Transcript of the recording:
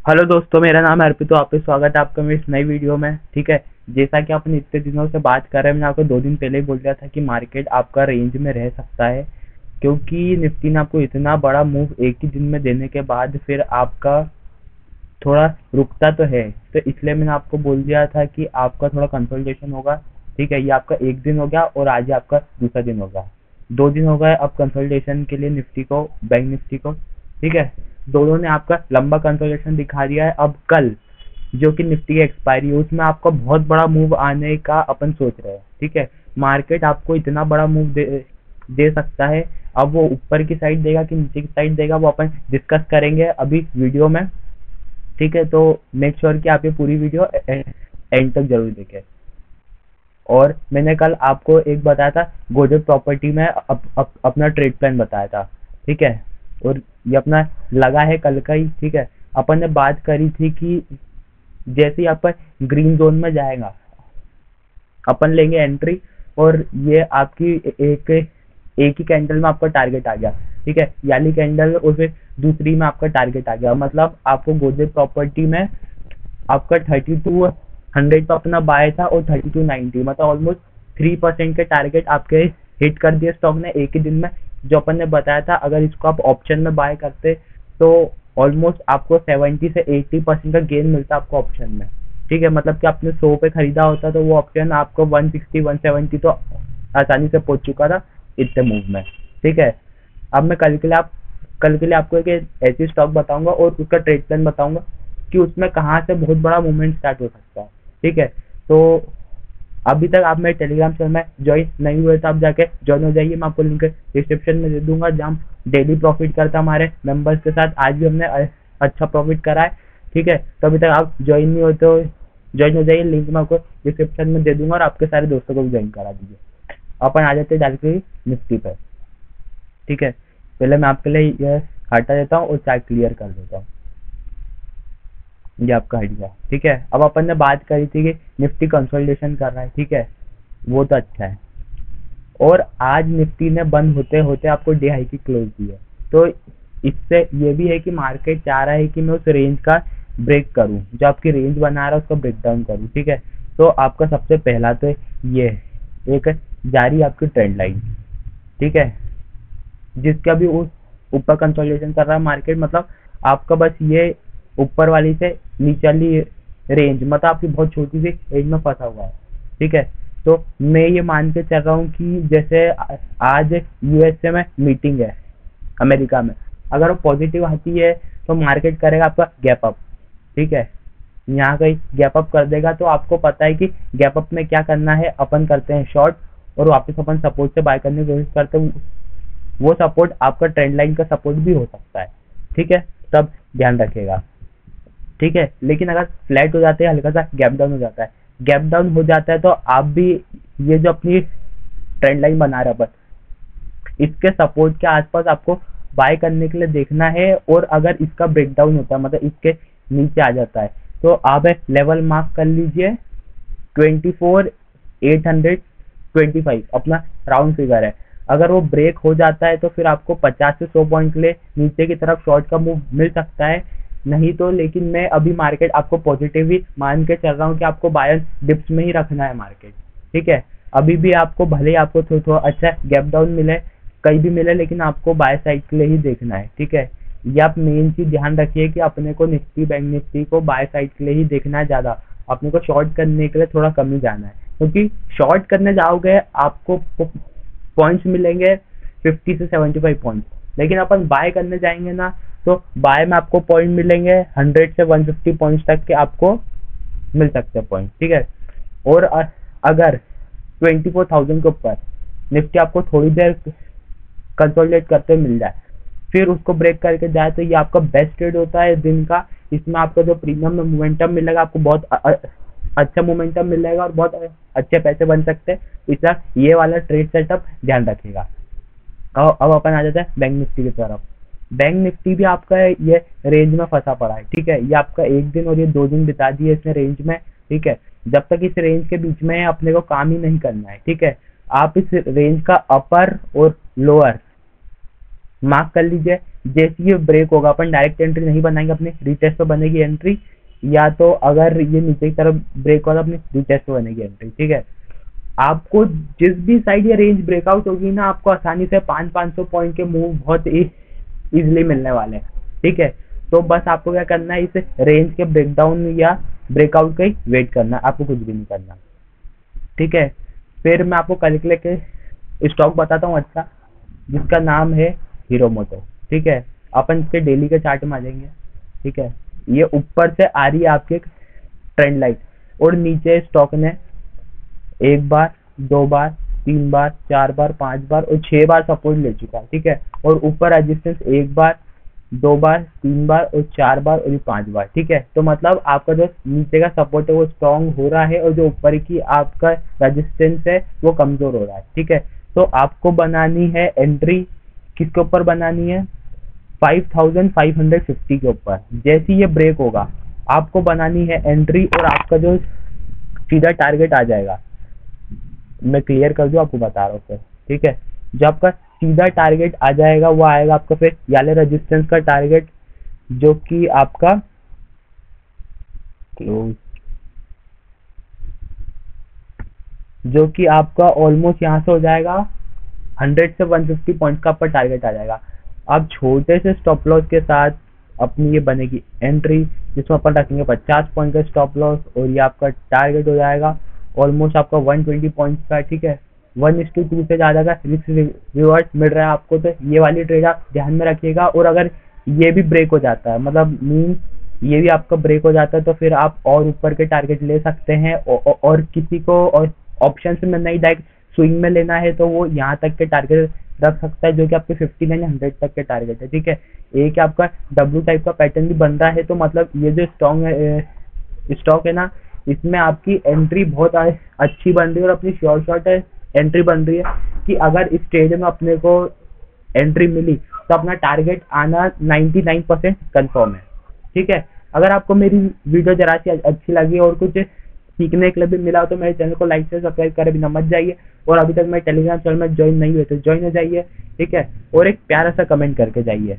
Hello दोस्तों, मेरा नाम है अर्पित। तो आपका स्वागत है आपका मेरी इस नई वीडियो में। ठीक है, जैसा कि अपन इतने दिनों से बात कर रहे हैं, मैंने आपको 2 दिन पहले ही बोल दिया था कि मार्केट आपका रेंज में रह सकता है, क्योंकि निफ्टी ने आपको इतना बड़ा मूव एक ही दिन में देने के बाद फिर आपका थोड़ा रुकता तो है। तो इसलिए मैंने आपको बोल दिया था कि आपका थोड़ा कंसोलिडेशन होगा। ठीक है, ये आपका एक दिन हो गया और आज ही आपका दूसरा दिन होगा। 2 दिन हो गए अब कंसोलिडेशन के लिए निफ्टी को, बैंक निफ्टी को। ठीक है, दोनों ने आपका लंबा कंसोलिडेशन दिखा दिया है। अब कल जो कि निफ्टी की एक्सपायरी है उसमें आपका बहुत बड़ा मूव आने का अपन सोच रहे हैं। ठीक है, मार्केट आपको इतना बड़ा मूव दे सकता है। अब वो ऊपर की साइड देगा कि नीचे की साइड देगा, वो अपन डिस्कस करेंगे अभी वीडियो में। ठीक है, तो मेक श्योर कि आप ये पूरी वीडियो एंड तक जरूर देखें। और मैंने कल आपको एक बताया था, गोदरेज प्रॉपर्टी में अपना ट्रेड प्लान बताया था। ठीक है, और ये अपना लगा है कल का ही। ठीक है, अपन ने बात करी थी कि जैसे ही आप ग्रीन जोन में जाएगा अपन लेंगे एंट्री, और ये आपकी एक एक ही कैंडल में आपका टारगेट आ गया। ठीक है, याली कैंडल और फिर दूसरी में आपका टारगेट आ गया। मतलब आपको गोदरेज प्रॉपर्टी में आपका 3200 पे अपना बाय था और 3290, मतलब ऑलमोस्ट 3% के टारगेट आपके हिट कर दिए स्टॉक ने एक ही दिन में। जो अपन ने बताया था अगर इसको आप ऑप्शन में बाय करते तो ऑलमोस्ट आपको 70 से 80% का गेन मिलता आपको ऑप्शन में। ठीक है, मतलब कि आपने 100 पे खरीदा होता तो वो ऑप्शन आपको 160 170 तो आसानी से पहुंच चुका था इतने मूव में। ठीक है, अब मैं कल के लिए आपको एक ऐसी स्टॉक बताऊंगा और उसका ट्रेड प्लान बताऊंगा कि उसमें कहाँ से बहुत बड़ा मूवमेंट स्टार्ट हो सकता है। ठीक है, तो अभी तक आप मेरे टेलीग्राम चैनल में ज्वाइन नहीं हुए तो आप जाके ज्वाइन हो जाइए। मैं आपको लिंक डिस्क्रिप्शन में दे दूंगा, जहाँ डेली प्रॉफिट करता हमारे मेंबर्स के साथ। आज भी हमने अच्छा प्रॉफिट करा है। ठीक है, तो अभी तक आप ज्वाइन नहीं हो तो ज्वाइन हो जाइए, लिंक मैं आपको डिस्क्रिप्शन में दे दूंगा और आपके सारे दोस्तों को भी ज्वाइन करा दीजिए। अपन आ जाते हैं डायरेक्टली निफ्टी पे। ठीक है, पहले मैं आपके लिए ये हटा देता हूँ और चार्ट क्लियर कर देता हूँ। ये आपका हट गया। ठीक है, अब अपन ने बात करी थी कि निफ्टी कंसोलिडेशन कर रहा है। ठीक है, वो तो अच्छा है। और आज निफ्टी ने बंद होते होते आपको डे हाई की क्लोज दी है, तो इससे ये भी है कि मार्केट चाह रहा है कि मैं उस रेंज का ब्रेक करूं, जो आपकी रेंज बना रहा है उसका ब्रेक डाउन करूं। ठीक है, तो आपका सबसे पहला तो ये एक जारी आपकी ट्रेंड लाइन। ठीक है, जिसका भी उस ऊपर कंसोलिडेशन कर रहा है मार्केट, मतलब आपका बस ये ऊपर वाली से नीचे वाली रेंज, मतलब आपकी बहुत छोटी सी रेंज में फंसा हुआ है। ठीक है, तो मैं ये मान के चल रहा हूँ कि जैसे आज यूएसए में मीटिंग है अमेरिका में, अगर वो पॉजिटिव आती है तो मार्केट करेगा आपका गैप अप। ठीक है, यहाँ कहीं गैप अप कर देगा तो आपको पता है कि गैप अप में क्या करना है, अपन करते हैं शॉर्ट और वापस अपन सपोर्ट से बाय करने की कोशिश करते हैं। वो सपोर्ट आपका ट्रेंड लाइन का सपोर्ट भी हो सकता है। ठीक है, तब ध्यान रखेगा। ठीक है, लेकिन अगर फ्लैट हो जाते हैं, हल्का सा गैप डाउन हो जाता है, गैप डाउन हो जाता है तो आप भी ये जो अपनी ट्रेंड लाइन बना रहे अपन, इसके सपोर्ट के आसपास आपको बाय करने के लिए देखना है। और अगर इसका ब्रेकडाउन होता है, मतलब इसके नीचे आ जाता है, तो आप एक लेवल मार्क कर लीजिए 24,825 अपना राउंड फिगर है। अगर वो ब्रेक हो जाता है तो फिर आपको 50 से 100 पॉइंट के लिए नीचे की तरफ शॉर्ट का मूव मिल सकता है। नहीं तो लेकिन मैं अभी मार्केट आपको पॉजिटिव ही मान के चल रहा हूँ कि आपको बायर डिप्स में ही रखना है मार्केट। ठीक है, अभी भी आपको भले ही आपको थोड़ा अच्छा गैप डाउन मिले, कहीं भी मिले, लेकिन आपको बाय साइड के लिए ही देखना है। ठीक है, ये आप मेन चीज ध्यान रखिए कि अपने को निफ्टी बैंक निफ्टी को बाय साइड के लिए ही देखना है ज्यादा। अपने को शॉर्ट करने के लिए थोड़ा कम ही जाना है, क्योंकि शॉर्ट करने जाओगे आपको पॉइंट्स मिलेंगे 50 से 75 पॉइंट्स, लेकिन अपन बाय करने जाएंगे ना तो बाय में आपको पॉइंट मिलेंगे 100 से 150 पॉइंट्स तक के आपको मिल सकते हैं पॉइंट। ठीक है, और अगर 24,000 के ऊपर निफ्टी आपको थोड़ी देर कंसोलिडेट करते मिल जाए, फिर उसको ब्रेक करके जाए, तो ये आपका बेस्ट ट्रेड होता है दिन का। इसमें आपका जो प्रीमियम में मोमेंटम मिलेगा, आपको बहुत अच्छा मोमेंटम मिलेगा और बहुत अच्छे पैसे बन सकते हैं। इसलिए ये वाला ट्रेड सेटअप ध्यान रखिएगा। अब अपन आ जाते हैं बैंक निफ्टी की तरफ। बैंक निफ्टी भी आपका ये रेंज में फंसा पड़ा है। ठीक है, ये आपका एक दिन और ये 2 दिन बिता दिए इसने रेंज में। ठीक है, जब तक इस रेंज के बीच में है अपने को काम ही नहीं करना है। ठीक है, आप इस रेंज का अपर और लोअर मार्क कर लीजिए। जैसे ये ब्रेक होगा अपन डायरेक्ट एंट्री नहीं बनाएंगे, अपने रीटेस्ट पे बनेगी एंट्री, या तो अगर ये नीचे की तरफ ब्रेक होगा अपनी रीटेस्ट पे बनेगी एंट्री। ठीक है, आपको जिस भी साइड ये रेंज ब्रेकआउट होगी ना, आपको आसानी से 500-500 पॉइंट के मूव बहुत इजिली मिलने वाले हैं। ठीक है, तो बस आपको क्या करना है, इस रेंज के ब्रेकडाउन या ब्रेकआउट का ही वेट करना है, आपको कुछ भी नहीं करना। ठीक है, फिर मैं आपको कल के स्टॉक बताता हूँ अच्छा, जिसका नाम है हीरो मोटो। ठीक है, अपन इसके डेली के चार्ट में आ जाएंगे। ठीक है, ये ऊपर से आ रही है आपकी एक ट्रेंड लाइन, और नीचे स्टॉक ने 1 बार, 2 बार, 3 बार, 4 बार, 5 बार और 6 बार सपोर्ट ले चुका है। ठीक है, और ऊपर रेजिस्टेंस 1 बार, 2 बार, 3 बार और 4 बार और 5 बार। ठीक है, तो मतलब आपका जो नीचे का सपोर्ट है वो स्ट्रॉन्ग हो रहा है, और जो ऊपर की आपका रेजिस्टेंस है वो कमजोर हो रहा है। ठीक है, तो आपको बनानी है एंट्री, किसके ऊपर बनानी है, 5550 के ऊपर। जैसे ही ये ब्रेक होगा आपको बनानी है एंट्री, और आपका जो सीधा टारगेट आ जाएगा, मैं क्लियर कर दूं आपको बता रहा हूँ सर। ठीक है, जब आपका सीधा टारगेट आ जाएगा वो आएगा आपका फिर याले रेजिस्टेंस का टारगेट, जो कि आपका क्लोज, जो कि आपका ऑलमोस्ट यहाँ से हो जाएगा 100 से 150 पॉइंट का आपका टारगेट आ जाएगा। अब छोटे से स्टॉप लॉस के साथ अपनी ये बनेगी एंट्री, जिसमें अपन रखेंगे 50 पॉइंट का स्टॉप लॉस, और ये आपका टारगेट हो जाएगा ऑलमोस्ट आपका 120 पॉइंट का। ठीक है, 1:2 से ज़्यादा का रिस्क रिवर्स मिल रहा है आपको, तो ये वाली ट्रेड आप ध्यान में रखिएगा। और अगर ये भी ब्रेक हो जाता है, मतलब मीन ये भी आपका ब्रेक हो जाता है, तो फिर आप और ऊपर के टारगेट ले सकते हैं, और किसी को और ऑप्शन में नहीं डायरेक्ट स्विंग में लेना है तो वो यहाँ तक के टारगेट रख सकता है, जो कि आपके 59 या 100 तक के टारगेट है। ठीक है, एक आपका डब्ल्यू टाइप का पैटर्न भी बन रहा है, तो मतलब ये जो स्टॉक है ना, इसमें आपकी एंट्री बहुत अच्छी बन रही है, और अपनी शॉर्ट एंट्री बन रही है कि अगर इस ट्रेड में अपने को एंट्री मिली तो अपना टारगेट आना 99% कंफर्म है। ठीक है, अगर आपको मेरी वीडियो जरा सी अच्छी लगी और कुछ सीखने के लिए भी मिला तो मेरे चैनल को लाइक से सब्सक्राइब करे बिना मत जाइए, और अभी तक मेरे टेलीग्राम चैनल में ज्वाइन नहीं हुए तो ज्वाइन हो जाइए। ठीक है, और एक प्यारा सा कमेंट करके जाइए।